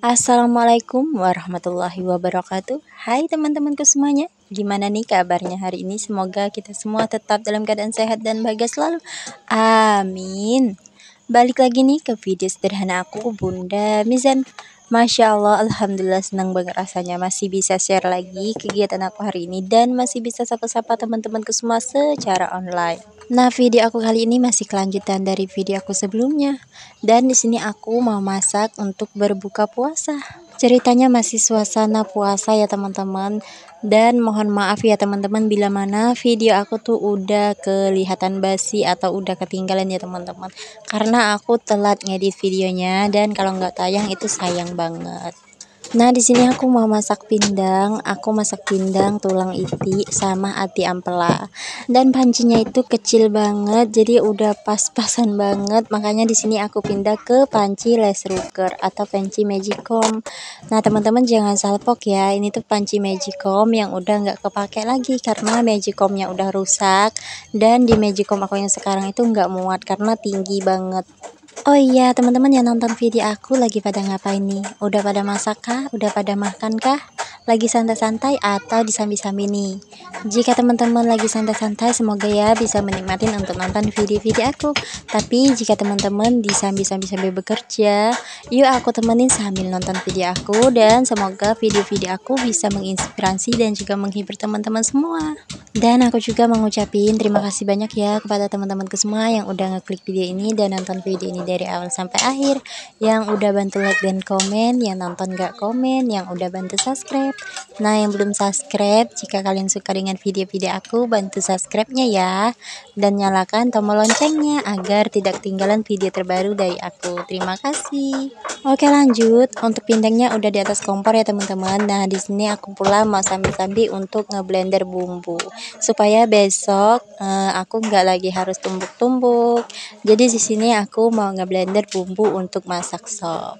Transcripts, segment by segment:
Assalamualaikum warahmatullahi wabarakatuh. Hai teman-temanku semuanya, gimana nih kabarnya hari ini? Semoga kita semua tetap dalam keadaan sehat dan bahagia selalu. Amin. Balik lagi nih ke video sederhana aku, Bunda Mizan. Masya Allah, Alhamdulillah senang banget rasanya masih bisa share lagi kegiatan aku hari ini dan masih bisa sapa-sapa teman-temanku semua secara online. Nah, video aku kali ini masih kelanjutan dari video aku sebelumnya. Dan di sini aku mau masak untuk berbuka puasa. Ceritanya masih suasana puasa ya teman-teman. Dan mohon maaf ya teman-teman bila mana video aku tuh udah kelihatan basi atau udah ketinggalan ya teman-teman. Karena aku telat ngedit videonya dan kalau nggak tayang itu sayang banget. Nah, di sini aku mau masak pindang. Aku masak pindang, tulang iti, sama ati ampela. Dan pancinya itu kecil banget, jadi udah pas-pasan banget. Makanya di sini aku pindah ke panci less cooker atau panci magicom. Nah, teman-teman jangan salpok ya. Ini tuh panci magicom yang udah nggak kepake lagi karena magicomnya udah rusak. Dan di magicom aku yang sekarang itu nggak muat karena tinggi banget. Oh iya, teman-teman yang nonton video aku lagi pada ngapain nih? Udah pada masak kah? Udah pada makan kah? Lagi santai-santai atau disambi-sambi nih? Jika teman-teman lagi santai-santai, semoga ya bisa menikmati untuk nonton video-video aku. Tapi jika teman-teman disambi-sambi sambil bekerja, yuk aku temenin sambil nonton video aku dan semoga video-video aku bisa menginspirasi dan juga menghibur teman-teman semua. Dan aku juga mengucapin terima kasih banyak ya kepada teman-temanku semua yang udah ngeklik video ini dan nonton video ini dari awal sampai akhir, yang udah bantu like dan komen, yang nonton gak komen, yang udah bantu subscribe. Nah, yang belum subscribe, jika kalian suka dengan video-video aku, bantu subscribe-nya ya, dan nyalakan tombol loncengnya agar tidak ketinggalan video terbaru dari aku. Terima kasih. Oke, lanjut. Untuk pindangnya udah di atas kompor ya teman-teman. Nah, di sini aku pula mau sambil-sambil untuk ngeblender bumbu supaya besok aku nggak lagi harus tumbuk-tumbuk. Jadi di sini aku mau ngeblender bumbu untuk masak sop.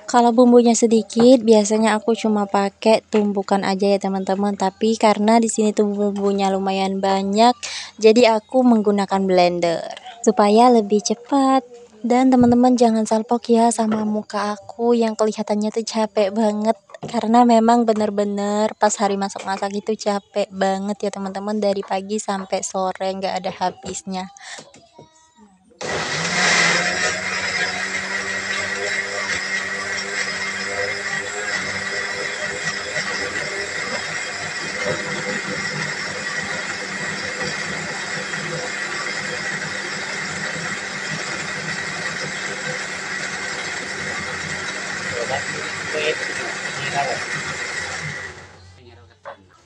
Kalau bumbunya sedikit, biasanya aku cuma pakai tumbukan aja ya teman-teman. Tapi karena di sini tuh bumbunya lumayan banyak, jadi aku menggunakan blender supaya lebih cepat. Dan teman-teman jangan salpok ya sama muka aku yang kelihatannya tuh capek banget. Karena memang bener-bener pas hari masak-masak itu capek banget ya teman-teman, dari pagi sampai sore nggak ada habisnya.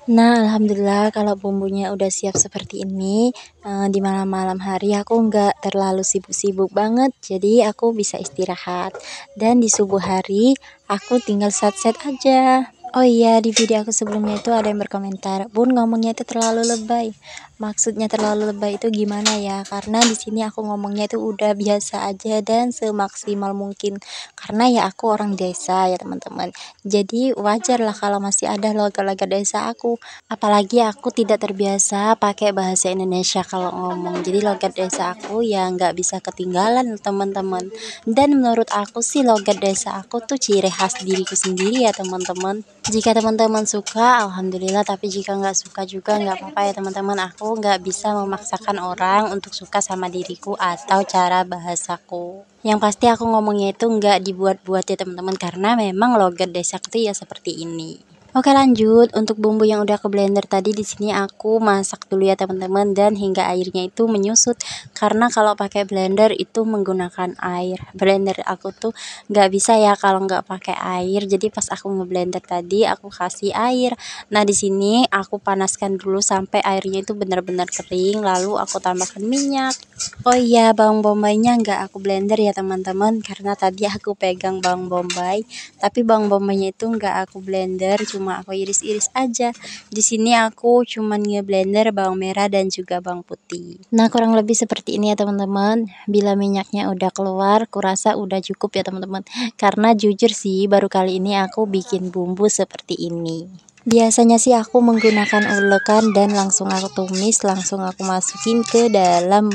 Nah, alhamdulillah kalau bumbunya udah siap seperti ini, di malam-malam hari aku nggak terlalu sibuk-sibuk banget, jadi aku bisa istirahat. Dan di subuh hari, aku tinggal set-set aja. Oh iya, di video aku sebelumnya itu ada yang berkomentar, "Bun, ngomongnya itu terlalu lebay." Maksudnya terlalu lebay itu gimana ya? Karena di sini aku ngomongnya itu udah biasa aja dan semaksimal mungkin. Karena ya aku orang desa ya teman-teman. Jadi wajar lah kalau masih ada logat-logat desa aku. Apalagi aku tidak terbiasa pakai bahasa Indonesia kalau ngomong. Jadi logat desa aku ya nggak bisa ketinggalan teman-teman. Dan menurut aku sih logat desa aku tuh ciri khas diriku sendiri ya teman-teman. Jika teman-teman suka, alhamdulillah. Tapi jika nggak suka juga nggak apa-apa ya teman-teman. Aku nggak bisa memaksakan orang untuk suka sama diriku atau cara bahasaku. Yang pasti aku ngomongnya itu nggak dibuat-buat ya teman-teman, karena memang logat desa itu ya seperti ini. Oke, lanjut. Untuk bumbu yang udah ke blender tadi, di sini aku masak dulu ya teman-teman, dan hingga airnya itu menyusut. Karena kalau pakai blender itu menggunakan air. Blender aku tuh nggak bisa ya kalau nggak pakai air. Jadi pas aku ngeblender tadi aku kasih air. Nah, di sini aku panaskan dulu sampai airnya itu benar-benar kering. Lalu aku tambahkan minyak. Oh iya, bawang bombaynya nggak aku blender ya teman-teman, karena tadi aku pegang bawang bombay. Tapi bawang bombaynya itu nggak aku blender, cuma aku iris-iris aja. Di sini aku cuman ngeblender bawang merah dan juga bawang putih. Nah, kurang lebih seperti ini ya teman-teman. Bila minyaknya udah keluar, kurasa udah cukup ya teman-teman. Karena jujur sih baru kali ini aku bikin bumbu seperti ini. Biasanya sih aku menggunakan ulekan dan langsung aku tumis, langsung aku masukin ke dalam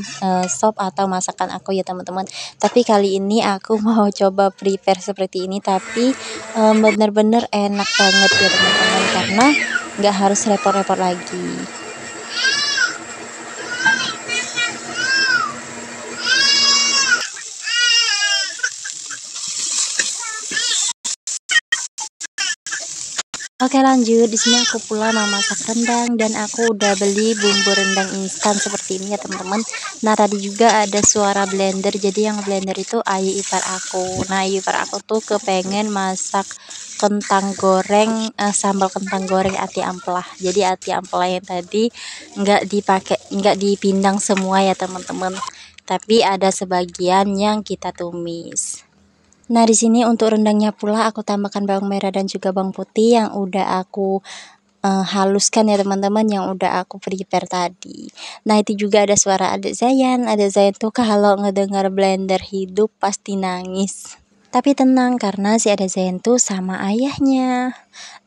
sop atau masakan aku ya teman-teman. Tapi kali ini aku mau coba prepare seperti ini, tapi bener-bener enak banget ya teman-teman, karena nggak harus repot-repot lagi. Oke lanjut, di sini aku pula mau masak rendang dan aku udah beli bumbu rendang instan seperti ini ya teman-teman. Nah tadi juga ada suara blender, jadi yang blender itu ayu ipar aku. Nah ayu ipar aku tuh kepengen masak kentang goreng, sambal kentang goreng ati ampela. Jadi ati ampela yang tadi nggak dipindang semua ya teman-teman, tapi ada sebagian yang kita tumis. Nah, di sini untuk rendangnya pula aku tambahkan bawang merah dan juga bawang putih yang udah aku haluskan ya teman-teman, yang udah aku prepare tadi. Nah, itu juga ada suara adik Zayan. Adik Zayan tuh kalau ngedengar blender hidup pasti nangis. Tapi tenang karena si adik Zayan tuh sama ayahnya.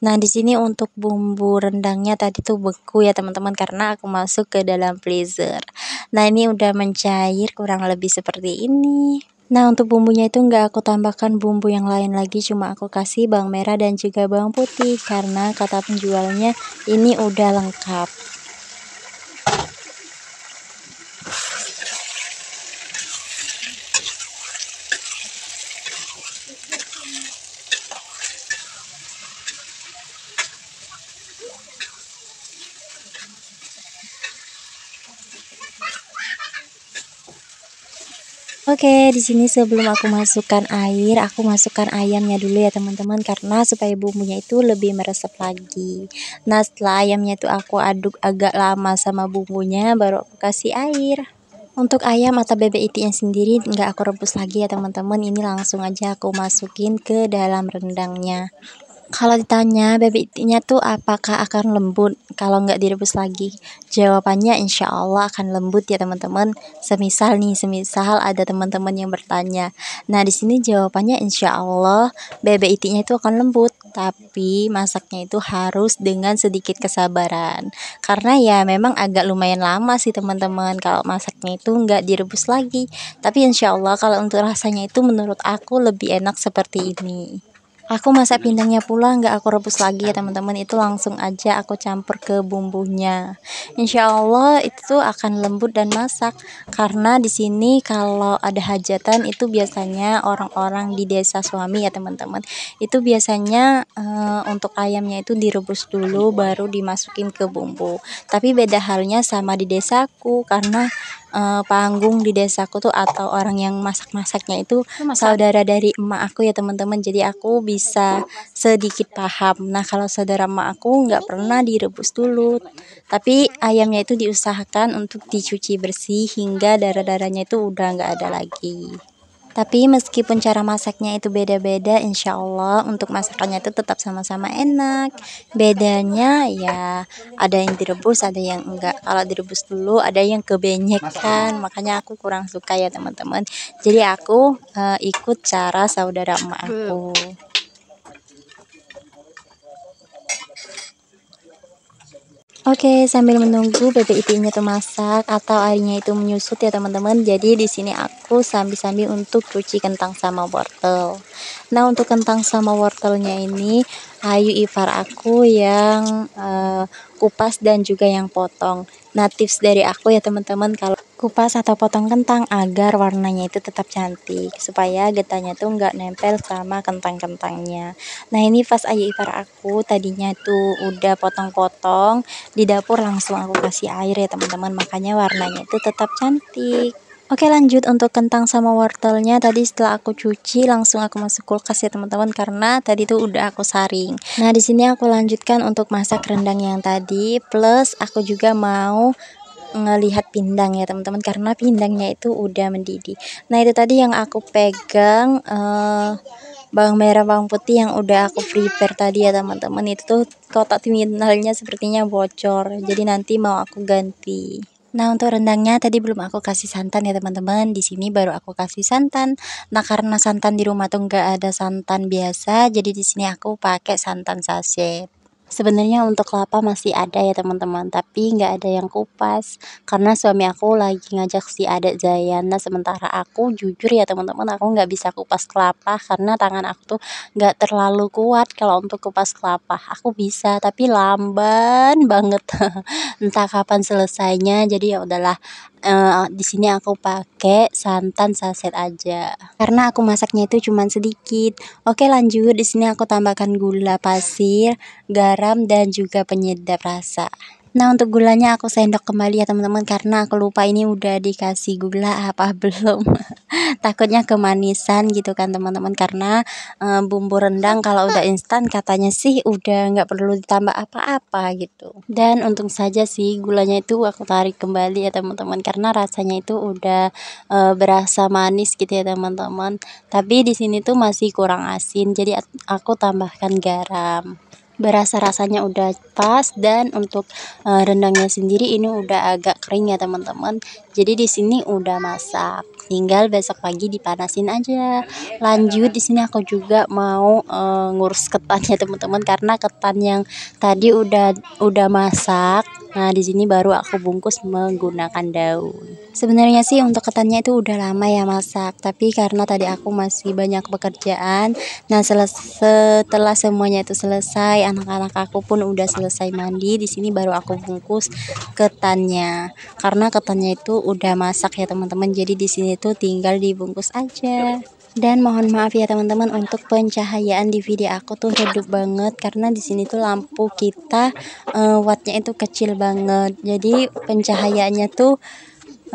Nah, di sini untuk bumbu rendangnya tadi tuh beku ya teman-teman, karena aku masuk ke dalam freezer. Nah, ini udah mencair kurang lebih seperti ini. Nah, untuk bumbunya itu nggak aku tambahkan bumbu yang lain lagi, cuma aku kasih bawang merah dan juga bawang putih karena kata penjualnya ini udah lengkap. Oke, di sini sebelum aku masukkan air, aku masukkan ayamnya dulu ya teman-teman, karena supaya bumbunya itu lebih meresap lagi. Nah, setelah ayamnya itu aku aduk agak lama sama bumbunya, baru aku kasih air. Untuk ayam atau bebek itiknya sendiri nggak aku rebus lagi ya teman-teman, ini langsung aja aku masukin ke dalam rendangnya. Kalau ditanya bebek itiknya tuh apakah akan lembut kalau nggak direbus lagi? Jawabannya insya Allah akan lembut ya teman-teman. Semisal ada teman-teman yang bertanya. Nah di sini jawabannya insya Allah bebek itiknya itu akan lembut. Tapi masaknya itu harus dengan sedikit kesabaran. Karena ya memang agak lumayan lama sih teman-teman kalau masaknya itu nggak direbus lagi. Tapi insya Allah kalau untuk rasanya itu menurut aku lebih enak seperti ini. Aku masak pindangnya pula nggak aku rebus lagi ya teman-teman, itu langsung aja aku campur ke bumbunya. Insya Allah itu akan lembut dan masak, karena di sini kalau ada hajatan itu biasanya orang-orang di desa suami ya teman-teman, itu biasanya untuk ayamnya itu direbus dulu baru dimasukin ke bumbu. Tapi beda halnya sama di desaku, karena panggung di desaku tuh atau orang yang masak-masaknya itu saudara dari emak aku ya teman-teman, jadi aku bisa sedikit paham. Nah kalau saudara emak aku nggak pernah direbus dulu, tapi ayamnya itu diusahakan untuk dicuci bersih hingga darah-darahnya itu udah nggak ada lagi. Tapi meskipun cara masaknya itu beda-beda, insya Allah untuk masakannya itu tetap sama-sama enak. Bedanya ya ada yang direbus, ada yang enggak. Kalau direbus dulu ada yang kebenyekan, makanya aku kurang suka ya teman-teman. Jadi aku ikut cara saudara emak aku. Oke, sambil menunggu bebek itiknya tuh masak atau airnya itu menyusut ya teman-teman. Jadi di sini aku sambil-sambil untuk cuci kentang sama wortel. Nah, untuk kentang sama wortelnya ini Ayu ipar aku yang kupas dan juga yang potong. Nah, tips dari aku ya teman-teman, kalau kupas atau potong kentang agar warnanya itu tetap cantik, supaya getahnya tuh nggak nempel sama kentang-kentangnya. Nah, ini pas Ayu ipar aku tadinya tuh udah potong-potong, di dapur langsung aku kasih air ya teman-teman, makanya warnanya itu tetap cantik. Oke lanjut, untuk kentang sama wortelnya tadi setelah aku cuci langsung aku masuk kulkas ya teman-teman, karena tadi tuh udah aku saring. Nah di sini aku lanjutkan untuk masak rendang yang tadi, plus aku juga mau ngelihat pindang ya teman-teman, karena pindangnya itu udah mendidih. Nah itu tadi yang aku pegang bawang merah bawang putih yang udah aku prepare tadi ya teman-teman, itu tuh kotak terminalnya sepertinya bocor, jadi nanti mau aku ganti. Nah untuk rendangnya tadi belum aku kasih santan ya teman-teman, di sini baru aku kasih santan. Nah karena santan di rumah tuh nggak ada santan biasa, jadi di sini aku pakai santan sachet. Sebenarnya untuk kelapa masih ada ya teman-teman, tapi nggak ada yang kupas karena suami aku lagi ngajak si adek Zayan. Nah sementara aku jujur ya teman-teman, aku nggak bisa kupas kelapa karena tangan aku tuh nggak terlalu kuat kalau untuk kupas kelapa. Aku bisa tapi lamban banget. Entah kapan selesainya. Jadi ya udahlah. Di sini aku pakai santan saset aja karena aku masaknya itu cuman sedikit. Oke lanjut, di sini aku tambahkan gula pasir, garam, dan juga penyedap rasa. Nah untuk gulanya aku sendok kembali ya teman-teman karena aku lupa ini udah dikasih gula apa belum. Takutnya kemanisan gitu kan teman-teman karena bumbu rendang kalau udah instan katanya sih udah nggak perlu ditambah apa-apa gitu. Dan untung saja sih gulanya itu aku tarik kembali ya teman-teman karena rasanya itu udah berasa manis gitu ya teman-teman. Tapi di sini tuh masih kurang asin jadi aku tambahkan garam. Berasa rasanya udah pas dan untuk rendangnya sendiri ini udah agak kering ya teman-teman. Jadi di sini udah masak. Tinggal besok pagi dipanasin aja. Lanjut di sini aku juga mau ngurus ketan ya teman-teman karena ketan yang tadi udah masak. Nah, di sini baru aku bungkus menggunakan daun. Sebenarnya sih untuk ketannya itu udah lama ya masak, tapi karena tadi aku masih banyak pekerjaan. Nah, setelah semuanya itu selesai, anak-anak aku pun udah selesai mandi. Di sini baru aku bungkus ketannya. Karena ketannya itu udah masak ya teman-teman. Jadi di sini tuh tinggal dibungkus aja. Dan mohon maaf ya teman-teman untuk pencahayaan di video aku tuh redup banget karena di sini tuh lampu kita wattnya itu kecil banget. Jadi pencahayaannya tuh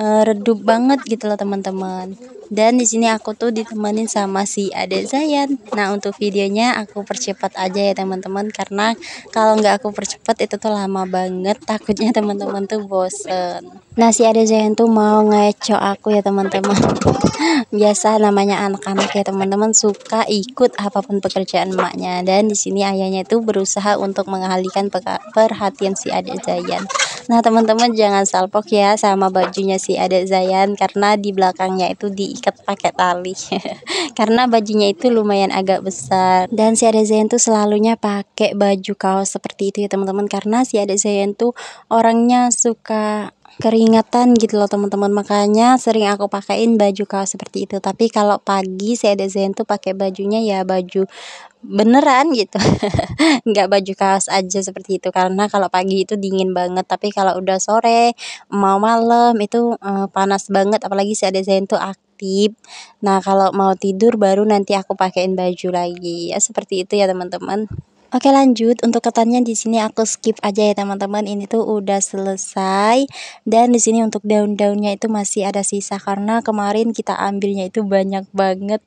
redup banget gitu loh teman-teman. Dan di sini aku tuh ditemenin sama si adek Zayan. Nah untuk videonya aku percepat aja ya teman-teman karena kalau nggak aku percepat itu tuh lama banget. Takutnya teman-teman tuh bosen. Nah si adek Zayan tuh mau ngeco aku ya teman-teman. Biasa namanya anak-anak ya teman-teman suka ikut apapun pekerjaan emaknya. Dan di sini ayahnya itu berusaha untuk mengalihkan perhatian si adek Zayan. Nah teman-teman jangan salpok ya sama bajunya si adek Zayan karena di belakangnya itu diikat pakai tali. Karena bajunya itu lumayan agak besar dan si adek Zayan tuh selalunya pakai baju kaos seperti itu ya teman-teman karena si adek Zayan tuh orangnya suka keringatan gitu loh teman-teman, makanya sering aku pakein baju kaos seperti itu. Tapi kalau pagi si adek Zayan tuh pakai bajunya ya baju beneran gitu. Nggak baju kaos aja seperti itu karena kalau pagi itu dingin banget tapi kalau udah sore mau malam itu panas banget apalagi si adek Zain tuh aktif. Nah kalau mau tidur baru nanti aku pakein baju lagi ya seperti itu ya teman-teman. Oke lanjut untuk ketannya di sini aku skip aja ya teman-teman, ini tuh udah selesai dan di sini untuk daun-daunnya itu masih ada sisa karena kemarin kita ambilnya itu banyak banget.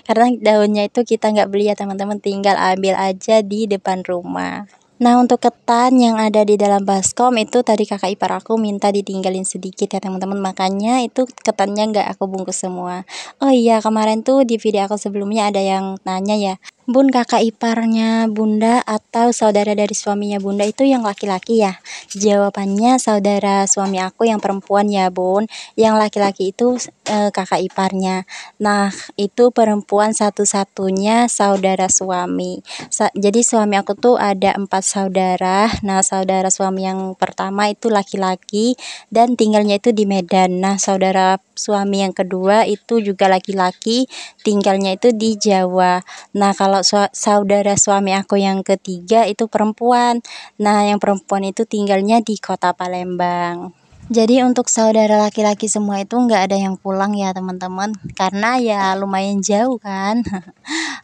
Karena daunnya itu kita nggak beli ya teman-teman, tinggal ambil aja di depan rumah. Nah untuk ketan yang ada di dalam baskom itu tadi kakak ipar aku minta ditinggalin sedikit ya teman-teman, makanya itu ketannya nggak aku bungkus semua. Oh iya kemarin tuh di video aku sebelumnya ada yang nanya ya, Bun kakak iparnya bunda atau saudara dari suaminya bunda itu yang laki-laki ya? Jawabannya saudara suami aku yang perempuan ya bun, yang laki-laki itu kakak iparnya. Nah itu perempuan satu-satunya saudara suami. Jadi suami aku tuh ada 4 saudara. Nah saudara suami yang pertama itu laki-laki dan tinggalnya itu di Medan. Nah saudara suami yang kedua itu juga laki-laki, tinggalnya itu di Jawa. Nah kalau saudara suami aku yang ketiga itu perempuan. Nah yang perempuan itu tinggalnya di kota Palembang. Jadi untuk saudara laki-laki semua itu nggak ada yang pulang ya teman-teman, karena ya lumayan jauh kan.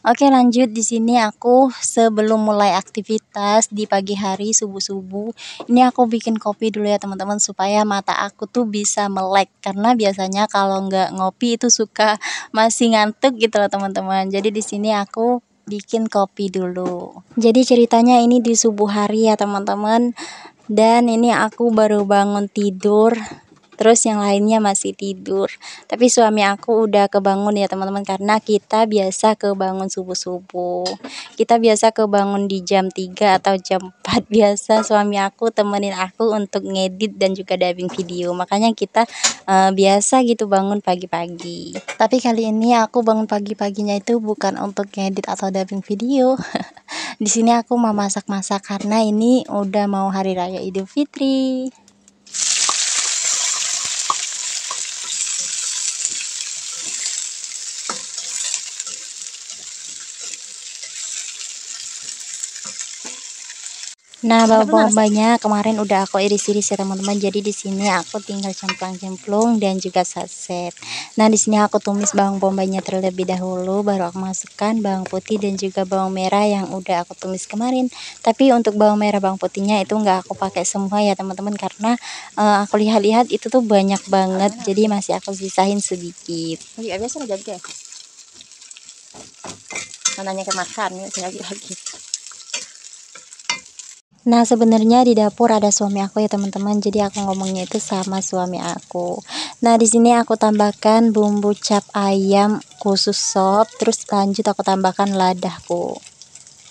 Oke lanjut, di sini aku sebelum mulai aktivitas di pagi hari subuh-subuh, ini aku bikin kopi dulu ya teman-teman supaya mata aku tuh bisa melek karena biasanya kalau nggak ngopi itu suka masih ngantuk gitu loh teman-teman. Jadi di sini aku bikin kopi dulu. Jadi ceritanya ini di subuh hari ya teman-teman. Dan ini aku baru bangun tidur, terus yang lainnya masih tidur. Tapi suami aku udah kebangun ya teman-teman karena kita biasa kebangun subuh-subuh. Kita biasa kebangun di jam 3 atau jam 4 biasa suami aku temenin aku untuk ngedit dan juga dubbing video. Makanya kita biasa gitu bangun pagi-pagi. Tapi kali ini aku bangun pagi-paginya itu bukan untuk ngedit atau dubbing video. Di sini aku mau masak-masak karena ini udah mau hari raya Idul Fitri. Nah, bawang bombay kemarin udah aku iris-iris ya teman-teman. Jadi di sini aku tinggal cemplang-cemplung dan juga saset. Nah, di sini aku tumis bawang bombaynya terlebih dahulu, baru aku masukkan bawang putih dan juga bawang merah yang udah aku tumis kemarin. Tapi untuk bawang merah bawang putihnya itu nggak aku pakai semua ya teman-teman, karena aku lihat-lihat itu tuh banyak banget. Jadi masih aku sisain sedikit. Iya, biasa aja. Mananya kemakan yuk lagi. Nah, sebenarnya di dapur ada suami aku ya teman-teman. Jadi aku ngomongnya itu sama suami aku. Nah, di sini aku tambahkan bumbu cap ayam khusus sop, terus lanjut aku tambahkan ladahku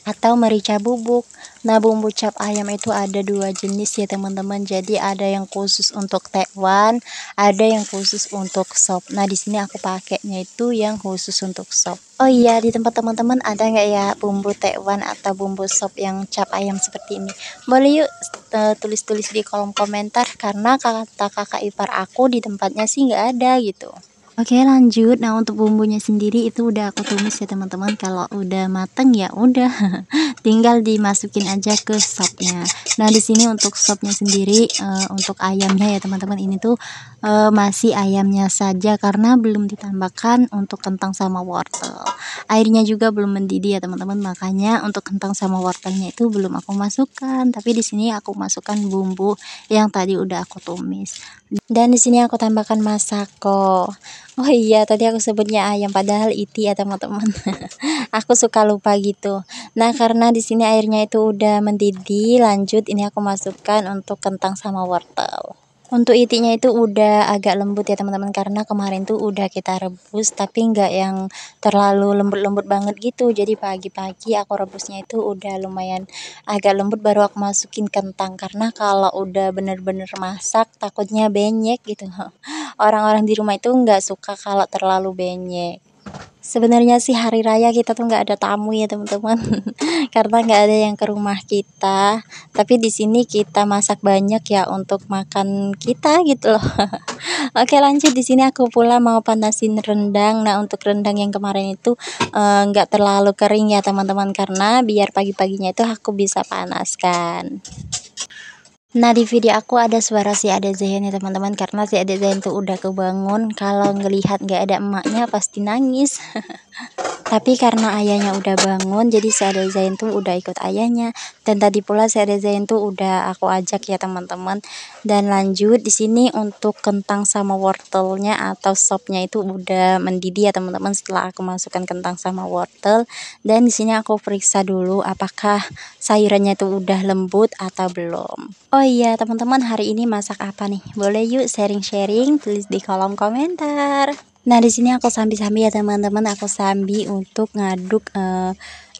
atau merica bubuk. Nah, bumbu cap ayam itu ada dua jenis ya teman-teman. Jadi ada yang khusus untuk tekwan, ada yang khusus untuk sop. Nah, di sini aku pakainya itu yang khusus untuk sop. Oh iya, di tempat teman-teman ada nggak ya bumbu tekwan atau bumbu sop yang cap ayam seperti ini? Boleh yuk tulis-tulis di kolom komentar, karena kata kakak ipar aku di tempatnya sih nggak ada gitu. Oke, lanjut. Nah, untuk bumbunya sendiri itu udah aku tumis ya teman-teman. Kalau udah mateng ya udah tinggal dimasukin aja ke sopnya. Nah, di sini untuk sopnya sendiri, untuk ayamnya ya teman-teman, ini tuh masih ayamnya saja karena belum ditambahkan untuk kentang sama wortel. Airnya juga belum mendidih ya teman-teman, makanya untuk kentang sama wortelnya itu belum aku masukkan. Tapi di sini aku masukkan bumbu yang tadi udah aku tumis. Dan di sini aku tambahkan masako. Oh iya, tadi aku sebutnya ayam padahal iti ya teman-teman. Aku suka lupa gitu. Nah, karena di sini airnya itu udah mendidih, lanjut ini aku masukkan untuk kentang sama wortel. Untuk itinya itu udah agak lembut ya teman-teman, karena kemarin tuh udah kita rebus tapi nggak yang terlalu lembut-lembut banget gitu. Jadi pagi-pagi aku rebusnya itu udah lumayan agak lembut, baru aku masukin kentang, karena kalau udah bener-bener masak takutnya benyek gitu. Orang-orang di rumah itu nggak suka kalau terlalu benyek. Sebenarnya sih hari raya kita tuh nggak ada tamu ya teman-teman, karena nggak ada yang ke rumah kita. Tapi di sini kita masak banyak ya untuk makan kita gitu loh. Oke, lanjut. Di sini aku pula mau panasin rendang. Nah, untuk rendang yang kemarin itu nggak terlalu kering ya teman-teman, karena biar pagi-paginya itu aku bisa panaskan. Nah, di video aku ada suara si Ade Zain ya teman-teman, karena si Ade Zain tuh udah kebangun. Kalau ngelihat nggak ada emaknya pasti nangis. Tapi karena ayahnya udah bangun, jadi si Ade Zain tuh udah ikut ayahnya. Dan tadi pula si Ade Zain tuh udah aku ajak ya teman-teman. Dan lanjut di sini untuk kentang sama wortelnya atau sopnya itu udah mendidih ya teman-teman, setelah aku masukkan kentang sama wortel. Dan di sini aku periksa dulu apakah sayurannya itu udah lembut atau belum. Oh iya teman-teman, hari ini masak apa nih? Boleh yuk sharing-sharing, tulis di kolom komentar. Nah, di sini aku sambi-sambi ya teman-teman, aku sambi untuk ngaduk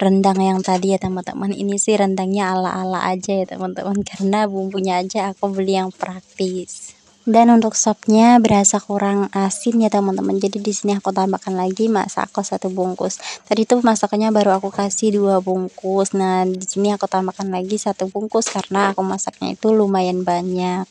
rendang yang tadi ya teman-teman. Ini sih rendangnya ala-ala aja ya teman-teman, karena bumbunya aja aku beli yang praktis. Dan untuk sopnya berasa kurang asin ya teman-teman. Jadi di sini aku tambahkan lagi masako 1 bungkus. Tadi tuh masakannya baru aku kasih 2 bungkus. Nah, di sini aku tambahkan lagi 1 bungkus karena aku masaknya itu lumayan banyak.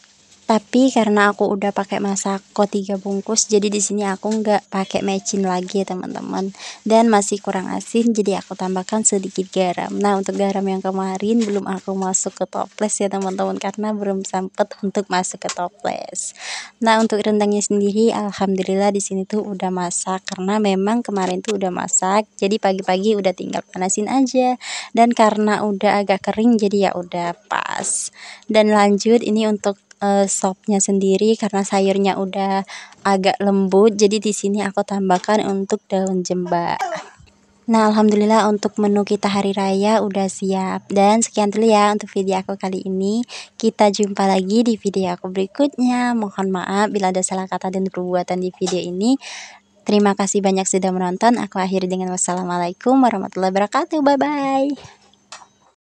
Tapi karena aku udah pakai masako 3 bungkus, jadi di sini aku nggak pakai mecin lagi ya teman-teman. Dan masih kurang asin, jadi aku tambahkan sedikit garam. Nah, untuk garam yang kemarin belum aku masuk ke toples ya teman-teman, karena belum sempet untuk masuk ke toples. Nah, untuk rendangnya sendiri alhamdulillah di sini tuh udah masak, karena memang kemarin tuh udah masak. Jadi pagi-pagi udah tinggal panasin aja. Dan karena udah agak kering, jadi ya udah pas. Dan lanjut ini untuk sopnya sendiri, karena sayurnya udah agak lembut, jadi di sini aku tambahkan untuk daun jemba. Nah, alhamdulillah untuk menu kita hari raya udah siap. Dan sekian dulu ya untuk video aku kali ini. Kita jumpa lagi di video aku berikutnya. Mohon maaf bila ada salah kata dan perbuatan di video ini. Terima kasih banyak sudah menonton. Aku akhiri dengan wassalamualaikum warahmatullahi wabarakatuh. Bye bye.